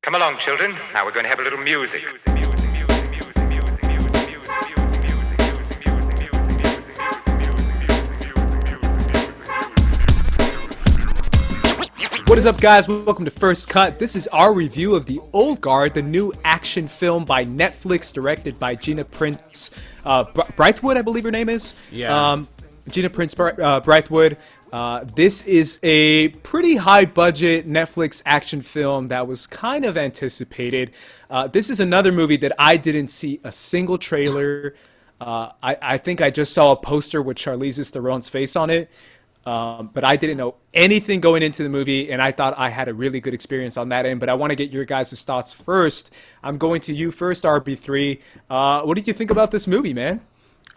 Come along, children. Now we're going to have a little music. What is up, guys? Welcome to First Cut. This is our review of The Old Guard, the new action film by Netflix, directed by Gina Prince-Bythewood, I believe her name is. Yeah. Gina Prince-Bythewood. This is a pretty high-budget Netflix action film that was kind of anticipated. This is another movie that I didn't see a single trailer. I think I just saw a poster with Charlize Theron's face on it. But I didn't know anything going into the movie, and I thought I had a really good experience on that end. But I want to get your guys' thoughts first. I'm going to you first, RB3. What did you think about this movie, man?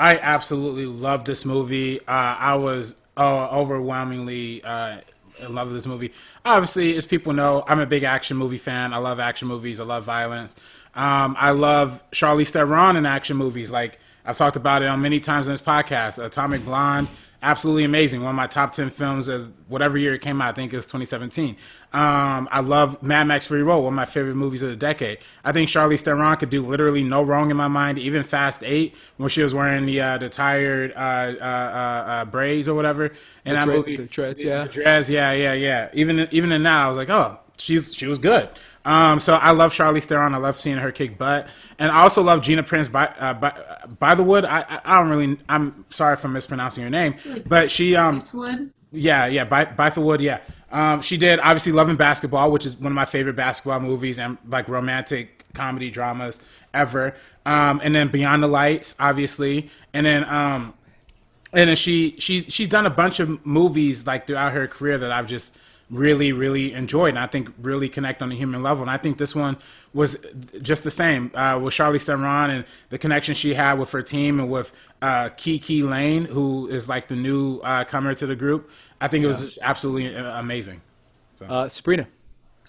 I absolutely love this movie. I was overwhelmingly in love with this movie. Obviously, as people know, I'm a big action movie fan. I love action movies. I love violence. I love Charlize Theron in action movies. Like, I've talked about it on many times on this podcast. Atomic Blonde. Absolutely amazing. One of my top 10 films of whatever year it came out. I think it was 2017. I love Mad Max Fury Road, one of my favorite movies of the decade. I think Charlize Theron could do literally no wrong in my mind. Even Fast 8, when she was wearing the tired braids or whatever. And the dreads, yeah. The dreads, yeah. Even in that, I was like, oh, she was good. So I love Charlize Theron. I love seeing her kick butt, and I also love Gina Prince-Bythewood. I don't really. I'm sorry if I'm mispronouncing her name, but she Bythewood? Bythewood. Yeah. She did obviously Love and Basketball, which is one of my favorite basketball movies and like romantic comedy dramas ever. And then Beyond the Lights, obviously, and then she's done a bunch of movies like throughout her career that I've just really enjoyed, and I think really connect on a human level. And I think this one was just the same with Charlize Theron and the connection she had with her team and with Kiki Lane, who is like the new comer to the group. I think it was just absolutely amazing. So. Sabrina.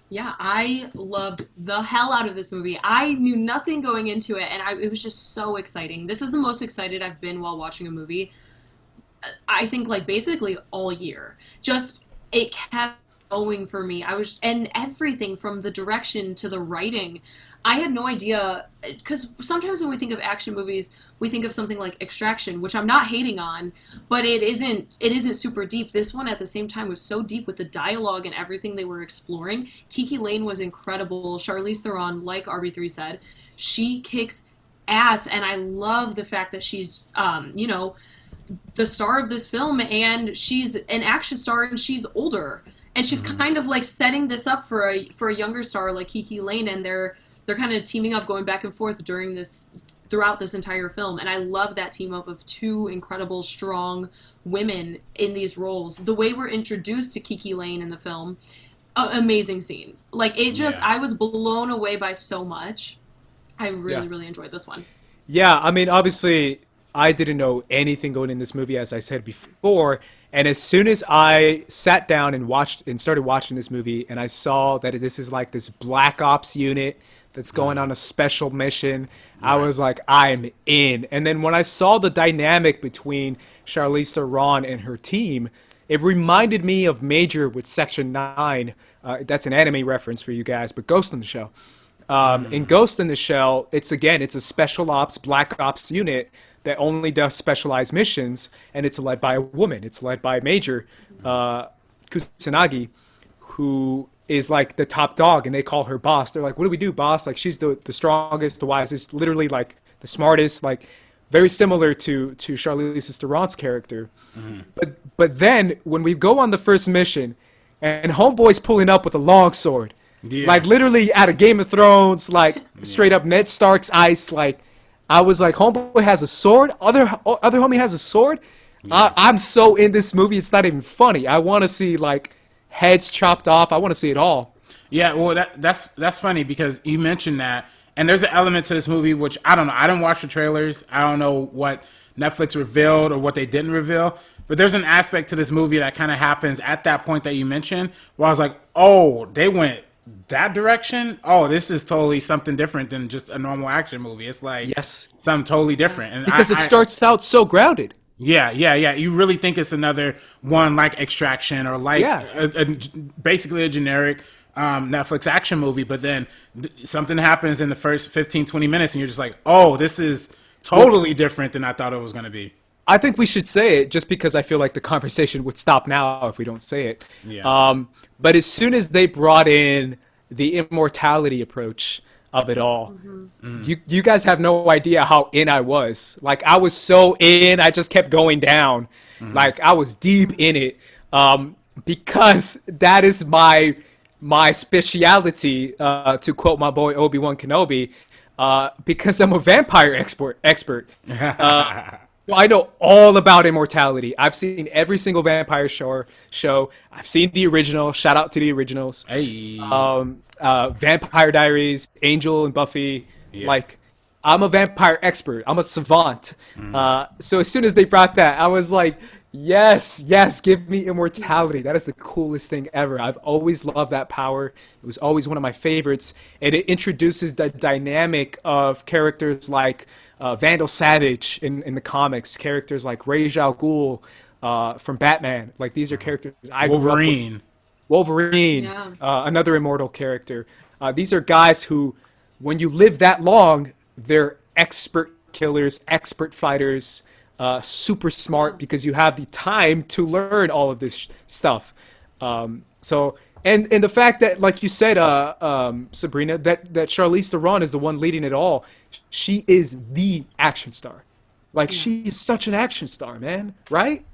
Yeah, I loved the hell out of this movie. I knew nothing going into it, and it was just so exciting. This is the most excited I've been while watching a movie, I think, like, basically all year. Just, it kept going for me. And everything from the direction to the writing, I had no idea, because sometimes when we think of action movies, we think of something like Extraction, which I'm not hating on, but it isn't super deep. This one at the same time was so deep with the dialogue and everything they were exploring. Kiki Lane was incredible. Charlize Theron, like RB3 said, she kicks ass, and I love the fact that she's the star of this film, and she's an action star, and she's older. And she's kind of like setting this up for a younger star like Kiki Lane, and they're kind of teaming up, going back and forth throughout this entire film. And I love that team up of two incredible, strong women in these roles. The way we're introduced to Kiki Lane in the film, amazing scene. Like, it just, I was blown away by so much. I really enjoyed this one. Yeah, I mean, obviously, I didn't know anything going in this movie, as I said before. And as soon as I sat down and started watching this movie, and I saw that this is like this Black Ops unit that's going on a special mission, I was like, I'm in. And then when I saw the dynamic between Charlize Theron and her team, it reminded me of Major with Section 9. That's an anime reference for you guys, but Ghost in the Shell. In Ghost in the Shell, it's a special ops, Black Ops unit that only does specialized missions, and it's led by a woman. It's led by Major Kusanagi, who is like the top dog, and they call her boss. They're like, what do we do, boss? Like, she's the strongest, the wisest, literally like the smartest, like very similar to Charlize Theron's character. Mm-hmm. But then when we go on the first mission, and Homeboy's pulling up with a long sword, like literally out of Game of Thrones, like straight up Ned Stark's ice, like, I was like, Homeboy has a sword? Other homie has a sword? Yeah. I'm so in this movie, it's not even funny. I want to see, like, heads chopped off. I want to see it all. Yeah, well, that's funny because you mentioned that. And there's an element to this movie which, I don't know. I didn't watch the trailers. I don't know what Netflix revealed or what they didn't reveal. But there's an aspect to this movie that kind of happens at that point that you mentioned where I was like, oh, they went that direction. Oh, this is totally something different than just a normal action movie. It's like something totally different. And because it starts out so grounded. Yeah. You really think it's another one like Extraction or like basically a generic Netflix action movie, but then something happens in the first 15, 20 minutes, and you're just like, oh, this is totally different than I thought it was going to be. I think we should say it just because I feel like the conversation would stop now if we don't say it. Yeah. But as soon as they brought in the immortality approach of it all, you guys have no idea how in I was. Like, I was so in, I just kept going down. Like, I was deep in it, because that is my speciality, to quote my boy Obi-Wan Kenobi, because I'm a vampire expert. I know all about immortality. I've seen every single vampire show. I've seen the original. Shout out to the originals. Hey. Vampire Diaries, Angel and Buffy. Yeah. Like, I'm a vampire expert. I'm a savant. So as soon as they brought that, I was like, yes, give me immortality. That is the coolest thing ever. I've always loved that power. It was always one of my favorites. And it introduces the dynamic of characters like Vandal Savage in the comics, characters like Ra's al Ghul from Batman. Like, these are characters I grew up with. Wolverine, Yeah. Another immortal character. These are guys who, when you live that long, they're expert killers, expert fighters, super smart because you have the time to learn all of this stuff. So, and the fact that, like you said, Sabrina, that Charlize Theron is the one leading it all. She is the action star. Like, she is such an action star, man. Right?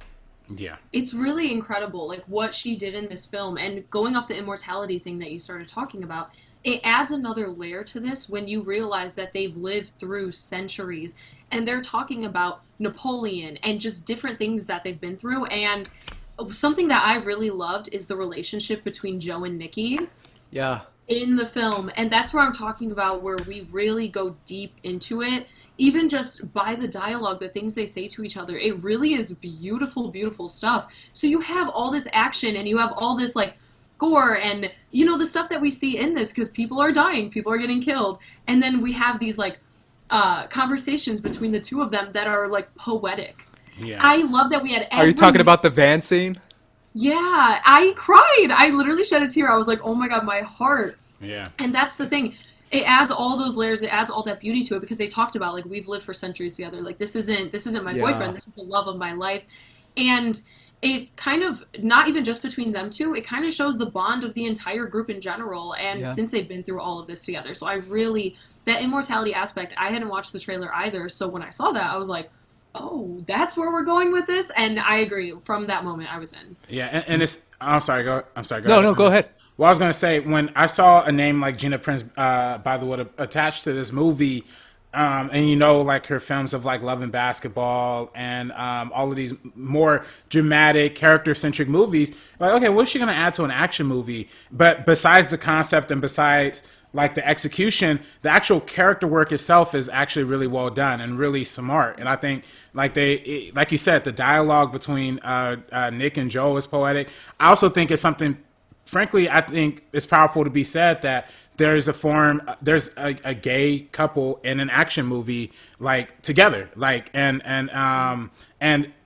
Yeah. It's really incredible, like, what she did in this film. And going off the immortality thing that you started talking about, it adds another layer to this when you realize that they've lived through centuries. And they're talking about Napoleon and just different things that they've been through. And something that I really loved is the relationship between Joe and Nikki. Yeah. In the film. And that's where I'm talking about, where we really go deep into it. Even just by the dialogue, the things they say to each other, it really is beautiful, beautiful stuff. So you have all this action and you have all this, like, gore and, you know, the stuff that we see in this, because people are dying, people are getting killed. And then we have these, like, conversations between the two of them that are, like, poetic. Yeah. I love that we had Are you talking about the van scene? Yeah, I cried. I literally shed a tear. I was like, oh my God, my heart. Yeah. And that's the thing. It adds all those layers. It adds all that beauty to it, because they talked about, like, we've lived for centuries together. Like, this isn't my boyfriend. This is the love of my life. And it kind of, not even just between them two, it kind of shows the bond of the entire group in general. And since they've been through all of this together. So I really, that immortality aspect, I hadn't watched the trailer either. So when I saw that, I was like, oh, that's where we're going with this. And I agree. From that moment, I was in. Yeah. And it's, I'm sorry. Go No, go ahead. Well, I was going to say, when I saw a name like Gina Prince-Bythewood attached to this movie, and you know, like, her films of, like, Love and Basketball and all of these more dramatic, character-centric movies, like, okay, what's she going to add to an action movie? But besides the concept and besides, like, the execution, the actual character work itself is actually really well done and really smart. And I think, like, like you said, the dialogue between Nick and Joe is poetic. I also think it's something, frankly, I think it's powerful to be said that there's a gay couple in an action movie, like, together, like, and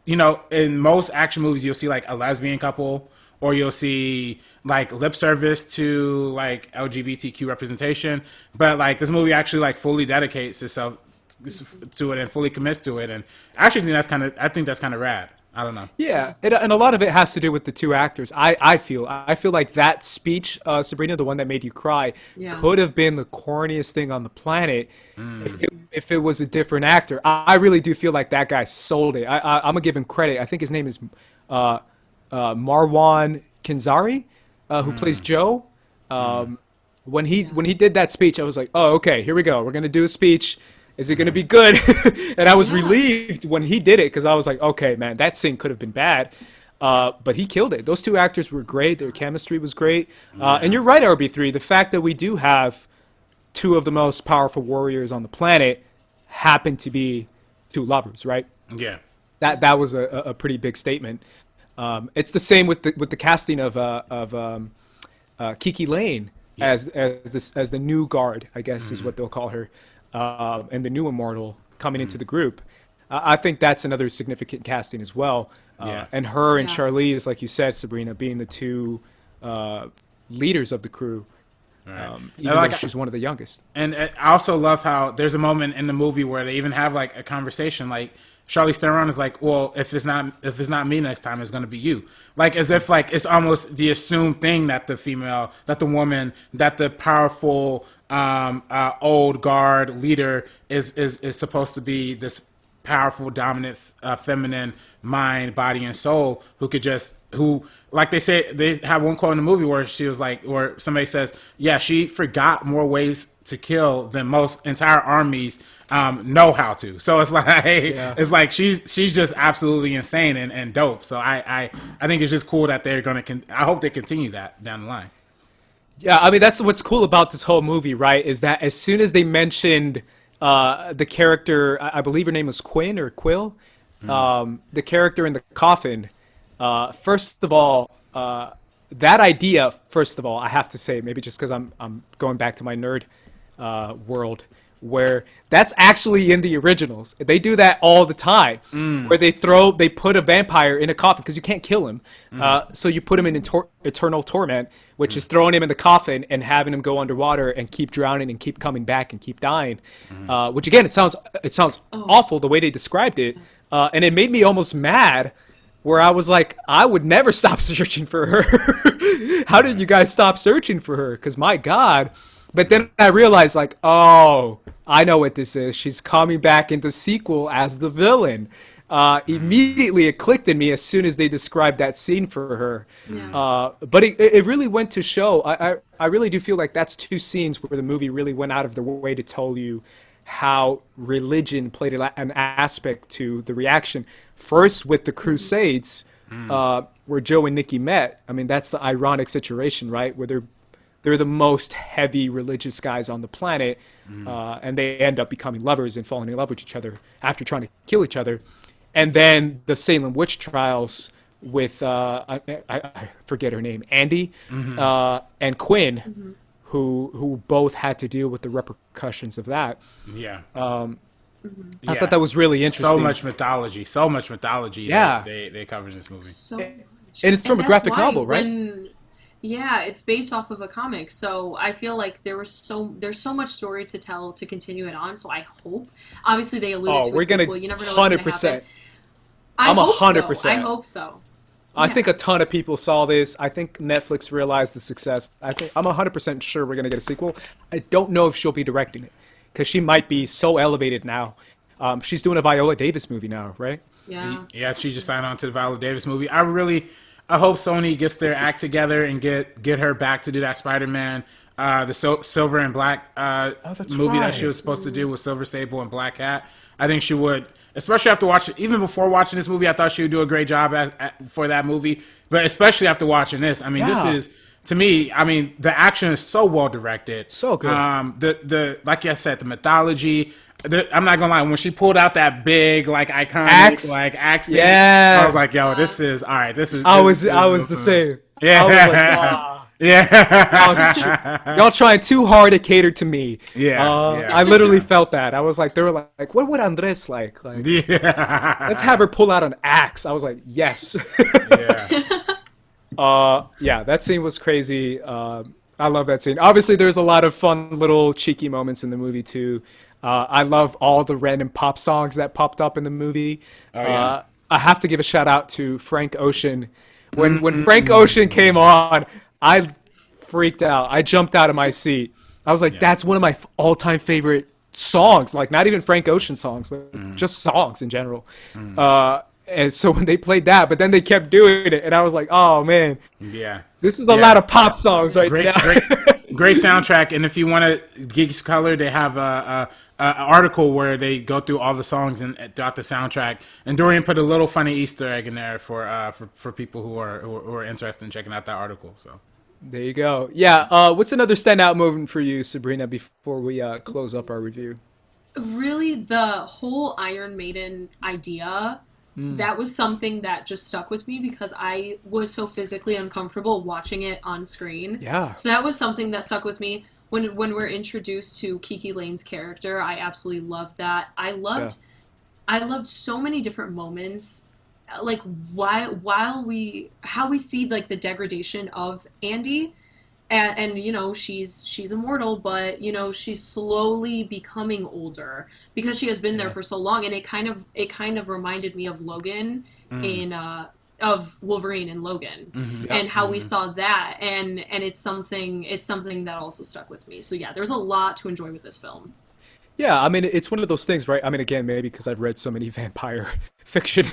you know, in most action movies you'll see, like, a lesbian couple, or you'll see, like, lip service to, like, LGBTQ representation, but, like, this movie actually, like, fully dedicates itself to it and fully commits to it, and I actually think that's kind of rad. I don't know. Yeah, and a lot of it has to do with the two actors. I feel like that speech, Sabrina, the one that made you cry, could have been the corniest thing on the planet if it was a different actor. I really do feel like that guy sold it. I'm gonna give him credit. I think his name is Marwan Kenzari, who plays Joe. When he did that speech, I was like, oh, okay, here we go. We're gonna do a speech. Is it going to be good? And I was relieved when he did it, because I was like, okay, man, that scene could have been bad. But he killed it. Those two actors were great. Their chemistry was great. And you're right, RB3. The fact that we do have two of the most powerful warriors on the planet happen to be two lovers, right? Yeah. That was a pretty big statement. It's the same with the casting of Kiki Lane as the new guard, I guess is what they'll call her. And the new immortal coming into the group. I think that's another significant casting as well. And her and Charlize, like you said, Sabrina, being the two leaders of the crew. Right. Even like, though she's one of the youngest. And I also love how there's a moment in the movie where they even have like a conversation. Like Charlize Theron is like, "Well, if it's not me next time, it's going to be you." Like as if like it's almost the assumed thing that the woman, that the powerful old guard leader is supposed to be this powerful, dominant, feminine mind, body, and soul who like they have one quote in the movie where she was like, or somebody says, yeah, she forgot more ways to kill than most entire armies know how to. So it's like it's like she's just absolutely insane and dope. So I think it's just cool that they're gonna. I hope they continue that down the line. Yeah, I mean that's what's cool about this whole movie, right? Is that as soon as they mentioned the character, I believe her name was Quinn or Quill, the character in the coffin. First of all, that idea. First of all, I have to say, maybe just because I'm going back to my nerd world, where that's actually in the originals. They do that all the time, where they put a vampire in a coffin because you can't kill him, so you put him in eternal torment, which is throwing him in the coffin and having him go underwater and keep drowning and keep coming back and keep dying. Which again, it sounds awful the way they described it, and it made me almost mad. Where I was like, I would never stop searching for her. How did you guys stop searching for her? Because my God. But then I realized, like, oh, I know what this is. She's coming back in the sequel as the villain. Immediately it clicked in me as soon as they described that scene for her. Yeah. But it really went to show. I really do feel like that's two scenes where the movie really went out of their way to tell you how religion played an aspect to the reaction. First with the Crusades, where Joe and Nikki met. I mean, that's the ironic situation, right? Where they're the most heavy religious guys on the planet, and they end up becoming lovers and falling in love with each other after trying to kill each other. And then the Salem witch trials with I forget her name, Andy, and Quinn, who both had to deal with the repercussions of that. Yeah. I thought that was really interesting. So much mythology. Yeah. They cover in this movie. So much. And it's from a graphic novel, right? Yeah, it's based off of a comic, so I feel like there's so much story to tell to continue it on. So I hope, obviously, they alluded to a sequel. You never know what's going to happen. I'm 100%. I hope so. I think a ton of people saw this. I think Netflix realized the success. I'm 100% sure we're going to get a sequel. I don't know if she'll be directing it because she might be so elevated now. She's doing a Viola Davis movie now, right? Yeah. Yeah, she just signed on to the Viola Davis movie. I hope Sony gets their act together and get her back to do that Spider-Man, the Silver and Black movie that she was supposed to do with Silver Sable and Black Cat. I think she would, especially after watching. Even before watching this movie, I thought she would do a great job for that movie. But especially after watching this, I mean, this is, to me, I mean, the action is so well directed, so good. The like I said, the mythology. I'm not gonna lie. When she pulled out that big, like iconic, axe thing, I was like, "Yo, this is all right." I was the same. Yeah, I was like, nah. Yeah. Y'all trying too hard to cater to me. Yeah, I literally felt that. I was like, they were like, what would Andres like? Let's have her pull out an axe. I was like, yes. Yeah. That scene was crazy. I love that scene. Obviously, there's a lot of fun little cheeky moments in the movie too. I love all the random pop songs that popped up in the movie. I have to give a shout out to Frank Ocean. When Frank Ocean came on, I freaked out. I jumped out of my seat. I was like, that's one of my all-time favorite songs. Like, not even Frank Ocean songs, just songs in general. And so when they played that, but then they kept doing it, and I was like, oh, man. Yeah. This is a lot of pop songs right now. Great soundtrack. And if you want to, Geeks Color, they have an article where they go through all the songs and throughout the soundtrack. And Dorian put a little funny Easter egg in there for people who are interested in checking out that article. So there you go. Yeah. What's another standout moment for you, Sabrina, before we close up our review? Really, the whole Iron Maiden idea. That was something that just stuck with me because I was so physically uncomfortable watching it on screen. Yeah. So that was something that stuck with me. When we're introduced to Kiki Lane's character, I absolutely loved that. I loved so many different moments, like how we see like the degradation of Andy, and you know, she's immortal, but you know, she's slowly becoming older because she has been there for so long, and it kind of reminded me of Logan in of Wolverine and Logan, and how we saw that, and it's something that also stuck with me. So yeah, there's a lot to enjoy with this film. Yeah, I mean, it's one of those things, right? I mean, again, maybe because I've read so many vampire fiction.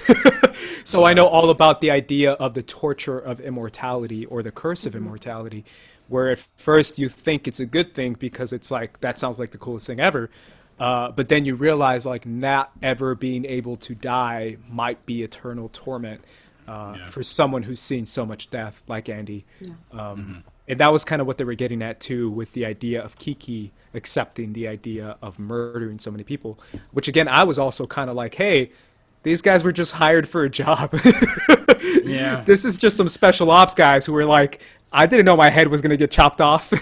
So I know all about the idea of the torture of immortality or the curse of immortality, where at first you think it's a good thing because it's like, that sounds like the coolest thing ever. But then you realize like not ever being able to die might be eternal torment for someone who's seen so much death like Andy. And that was kind of what they were getting at too, with the idea of Kiki accepting the idea of murdering so many people, which again, I was also kind of like, hey, these guys were just hired for a job. This is just some special ops guys who were like, I didn't know my head was going to get chopped off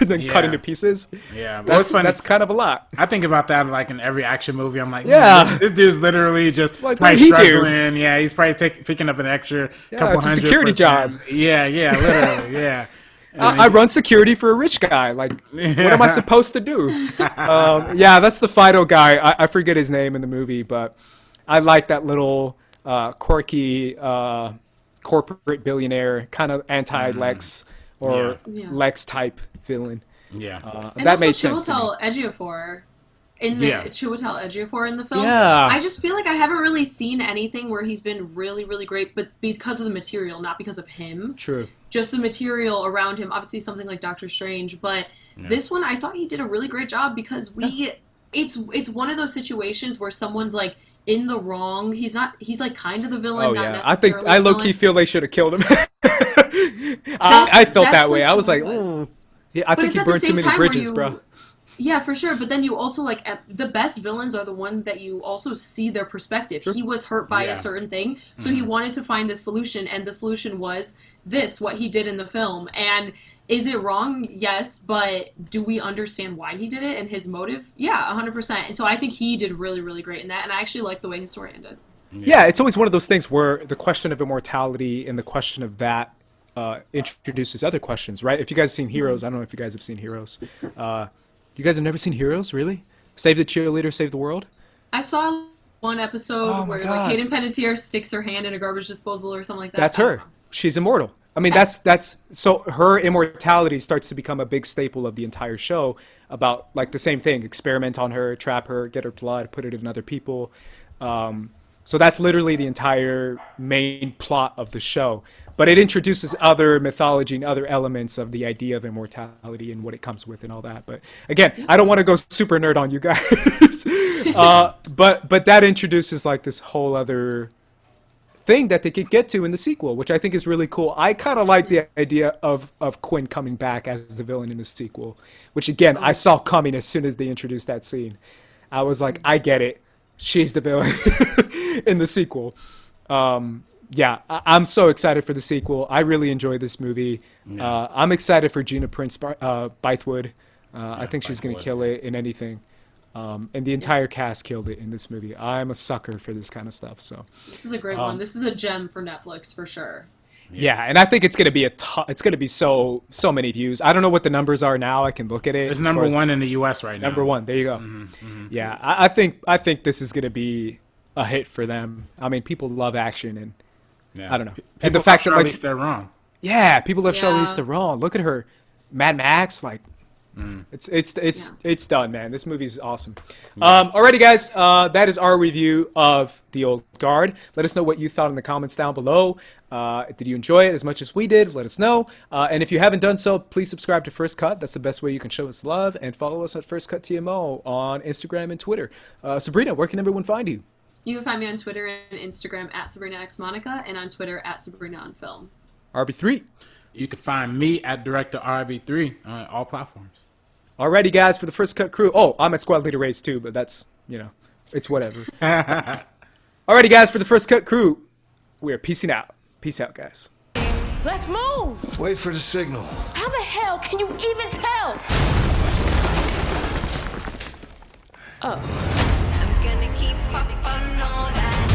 and then cut into pieces. Yeah, that's kind of a lot. I think about that like in every action movie. I'm like, this dude's literally just like, probably struggling. Yeah, he's probably picking up an extra couple it's a hundred security job. Yeah, literally, yeah. I run security for a rich guy. Like, what am I supposed to do? That's the Fido guy. I forget his name in the movie, but I like that little quirky corporate billionaire, kind of anti-Lex or Lex type villain. And that also made sense. Chiwetel Ejiofor in the Chiwetel Ejiofor in the film. Yeah. I just feel like I haven't really seen anything where he's been really, really great, but because of the material, not because of him. True. Just the material around him. Obviously, something like Doctor Strange, but this one, I thought he did a really great job because it's one of those situations where someone's like in the wrong. He's like kind of the villain. Not necessarily I low key feel they should have killed him. I felt that way. I was like, I think he burned too many bridges, bro. Yeah, for sure. But then you also like the best villains are the ones that you also see their perspective. He was hurt by a certain thing, so he wanted to find the solution, and the solution was what he did in the film. And is it wrong? Yes, but do we understand why he did it and his motive? Yeah, 100%. And so I think he did really, really great in that, and I actually like the way his story ended. Yeah, it's always one of those things where the question of immortality and the question of that introduces other questions, right? If you guys have seen Heroes, I don't know if you guys have seen Heroes. You guys have never seen Heroes, really? Save the Cheerleader, Save the World? I saw one episode where like Hayden Panettiere sticks her hand in a garbage disposal or something like that. That's her. She's immortal. I mean, that's so her immortality starts to become a big staple of the entire show about like the same thing, experiment on her, trap her, get her blood, put it in other people. So that's literally the entire main plot of the show. But it introduces other mythology and other elements of the idea of immortality and what it comes with and all that. But again, I don't want to go super nerd on you guys. But that introduces like this whole other thing that they can get to in the sequel, which I think is really cool. I kind of like the idea of Quinn coming back as the villain in the sequel, which again, I saw coming as soon as they introduced that scene. I was like, I get it. She's the villain in the sequel. I'm so excited for the sequel. I really enjoy this movie. I'm excited for Gina Prince-Bythewood. I think she's going to kill it in anything. And the entire cast killed it in this movie. I'm a sucker for this kind of stuff. So this is a great one. This is a gem for Netflix for sure. Yeah, and I think it's going to be it's going to be so many views. I don't know what the numbers are now. I can look at it. It's number one in the U.S. right now. Number one. There you go. Yeah, I think this is going to be a hit for them. I mean, people love action, and I don't know. And the fact that Charlize Theron. Yeah, people love Charlize Theron. Look at her, Mad Max. Like, it's done, man. This movie's awesome. Alrighty, guys, that is our review of The Old Guard. Let us know what you thought in the comments down below. Did you enjoy it as much as we did? Let us know. And if you haven't done so, please subscribe to First Cut. That's the best way you can show us love. And follow us at First Cut TMO on Instagram and Twitter. Sabrina, where can everyone find you? You can find me on Twitter and Instagram at SabrinaXMonica and on Twitter at SabrinaOnFilm. RB3. You can find me at Director RB3 on all platforms. Alrighty, guys, for the First Cut crew. Oh, I'm at Squad Leader Race too, but that's, it's whatever. Alrighty, guys, for the First Cut crew, we are peacing out. Peace out, guys. Let's move. Wait for the signal. How the hell can you even tell? Oh. I'm gonna keep up on all that.